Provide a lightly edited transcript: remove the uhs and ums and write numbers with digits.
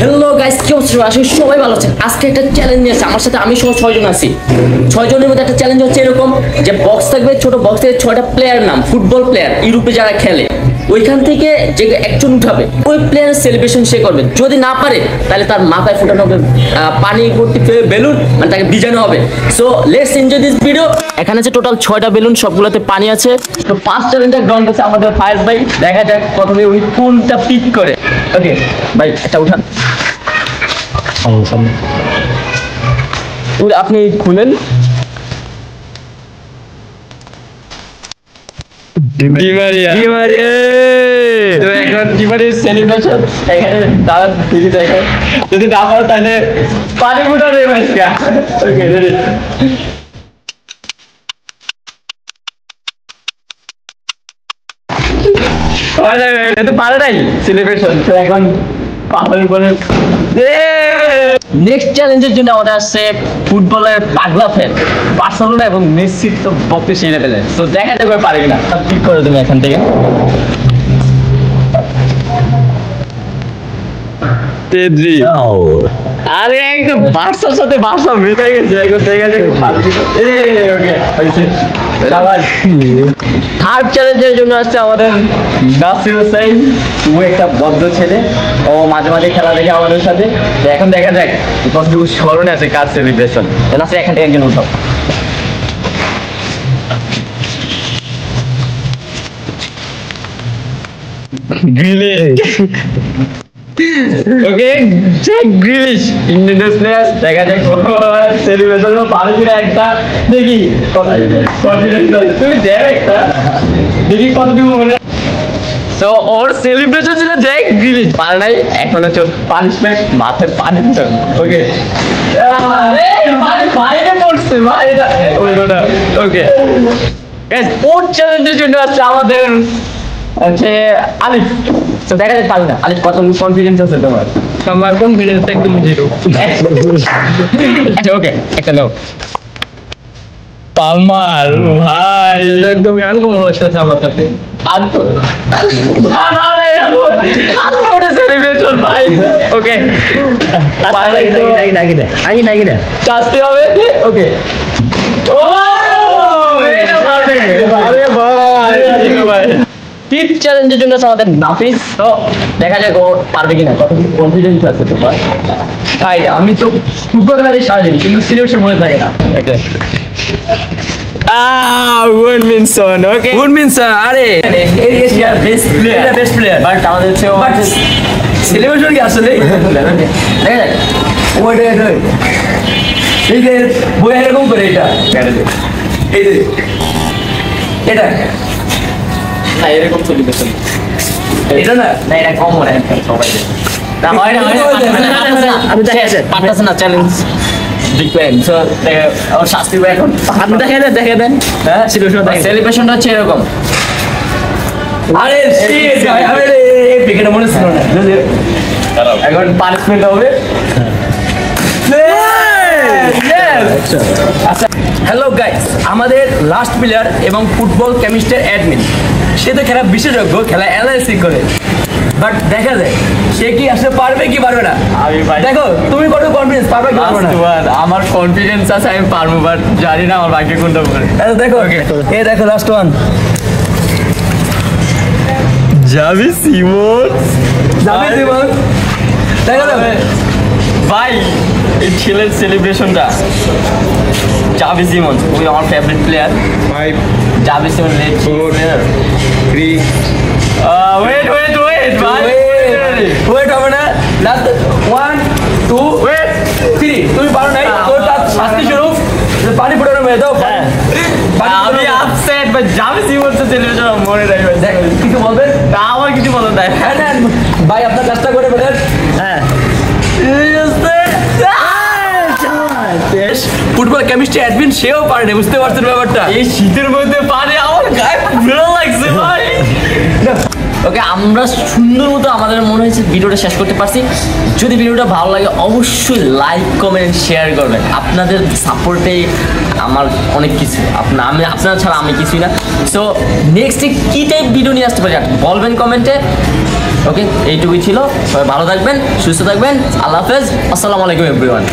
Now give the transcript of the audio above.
Hello guys, কি অবস্থা? আসলে সবাই ভালো আছেন। আজকে একটা চ্যালেঞ্জ আছে আমার সাথে, আমি সহ 6 জন আছি। 6 জনের মধ্যে একটা চ্যালেঞ্জ হচ্ছে এরকম যে বক্স থাকবে, ছোট বক্স থেকে 6টা প্লেয়ার নাম, ফুটবল প্লেয়ার ইউরোপে যারা খেলে, ওইখান থেকে যে একজন উঠাবে ওই প্লেয়ারের সেলিব্রেশন সে করবে। যদি না পারে তাহলে তার মাথায় ফোটানো হবে পানি ভর্তি বেলুন, মানে তাকে ভিজানো হবে। So let's enjoy this video. এখানে আছে টোটাল 6টা বেলুন, সবগুলোতে পানি আছে। তো ফার্স্ট চ্যালেঞ্জের গ্রাউন্ড আছে আমাদের ফায়াজ ভাই। দেখা যাক প্রথমে উনি কোনটা পিক করে। ওকে ভাই, একটা উঠান, আপনি খুলেন। যদি না পারো তাহলে পানি ফুটানো পারে নাই সেলিব্রেশন। এখন নেক্সট চ্যালেঞ্জের জন্য আমাদের আসছে ফুটবলের পাগলা ফ্যান বার্সেলোনা এবং মেসি। তো বক্তে সেরে ফেলে, তো দেখা যাবে পারে কিনা। ঠিক করে তুমি এখান থেকে। আরে একদম বার্সার সাথে বার্সা মেতে গেছে। থার্ড চ্যালেঞ্জের জন্য আসছে আমাদের নাসির হোসেন। ও একটা বদ্ধ ছেলে, ও মাঝে মাঝে খেলা দেখে আমাদের সাথে। এখন দেখা যাক কতটুকু স্মরণে আছে কার সেলিব্রেশন। নাসির এখান থেকে একজন উঠাও। ওকে, চেক গ্রিলিশ ইন্ডিয়ান প্লেয়ার। দেখা যাক সেলিব্রেশন পারে কিনা। একটা দেখি তুমি দেখ, একটা দেখি কতটুকু মনে। তো ওর সেলিব্রেশন ছিল জ্যাক গ্রিলিশ, পারে নাই। এখন হচ্ছে পানিশমেন্ট, মাথায় পানি। ওকে, বাইরে পড়ছে বাইরে। ওকে, স্পোর্ট চ্যালেঞ্জের জন্য আছে আমাদের হচ্ছে আলিফ। তো দেখা যায় পারি না। আলিফ, কত কনফিডেন্স আছে তোমার? আমার কনফিডেন্স একদম জিরো। আচ্ছা ওকে, একটা নাও। পালমার ভাই একদম আনকমন হচ্ছে আমার কাছে। সেলিব্রেশন ভাই। ওকে, চাষতে হবে। ওকে, ফিফথ চ্যালেঞ্জের জন্য আমাদের নাফিস। তো দেখা যাক ও পারবে কিনা, কত কনফিডেন্স আছে তোমার। তাই আমি তো ফুটবল খেলাতে সারাদিন, কিন্তু সিলেকশন মনে থাকে না। উইনমিনসন। ওকে, উইনমিনসন। আরে এশিয়ার বেস্ট প্লেয়ার, এটা বেস্ট প্লেয়ার। বাট আমাদের হচ্ছে সেলিব্রেশন কি আসলে দেখা যাক। ওইটা এই যে বই এরকম করে এটা এই যে এটা না, এরকম সেলিব্রেশন এটা না, না, এটা কম মনে হয় সবাই। না হয় না, আমি দেখা যাচ্ছে পারতেছে না চ্যালেঞ্জ ডিপেন্ড। সো ওর শাস্তি এখন আপনি দেখে দেন। হ্যাঁ, সেলিব্রেশনটা হচ্ছে এরকম। আরে শিট ভাই, আরে এই পিকেটা মনে ছিল না। এখন পানিশমেন্ট হবে। আচ্ছা, হ্যালো গাইস, আমাদের লাস্ট প্লেয়ার এবং ফুটবল কেমিস্ট্রির অ্যাডমিন। সে তো খেলা বিশেষজ্ঞ, খেলা অ্যানালাইসিস করে। বাট দেখা যায় সে কি আসলে পারবে কি পারবে না। দেখো তুমি কত কনফিডেন্স, পারবে কি পারবে না? আমার কনফিডেন্স আছে, আমি পারবো, বাট জানি না আমার ভাগ্যে কোনটা পড়ে। দেখো এই দেখো লাস্ট ওয়ান, জাভি সিমন্স। দেখো ভাই এই ছেলের সেলিব্রেশনটা, জাভি সিমন্স ওই আমার ফেভারিট প্লেয়ার। 5, জাভি সিমন্স লেট 4, 3. ওয়েট ভাই, ওয়েট হবে না। Last 1 2 wait 3। তুমি পারো নাই, তোর তার শাস্তি স্বরূপ পানি ফোটানো মেয়ে দাও। আমি আপসেট, বাট জাভি সিমন্সের সেলিব্রেশন মনে রাখি ভাই। দেখ, কিছু বলবেন? আমার কিছু বলার নাই। হ্যাঁ না ভাই, আপনার কাজটা করে বলেন। হ্যাঁ, ফুটবল কেমিস্ট্রি অ্যাডমিন, সেও পারেনি, বুঝতে পারছেন ব্যাপারটা। এই শীতের মধ্যে পানি আমার গায়ে ভালো লাগছে ভাই। ওকে, আমরা সুন্দর মতো আমাদের মনে হয়েছে ভিডিওটা শেষ করতে পারছি। যদি ভিডিওটা ভালো লাগে অবশ্যই লাইক কমেন্ট শেয়ার করবেন। আপনাদের সাপোর্টে আমার অনেক কিছু, আপনারা ছাড়া আমি কিছুই না। সো নেক্সটে কী টাইপ ভিডিও নিয়ে আসতে পারি বলবেন কমেন্টে। ওকে, এইটুকুই ছিল। সবাই ভালো থাকবেন, সুস্থ থাকবেন। আল্লাহ হাফেজ, আসসালামু আলাইকুম এভরিওয়ান।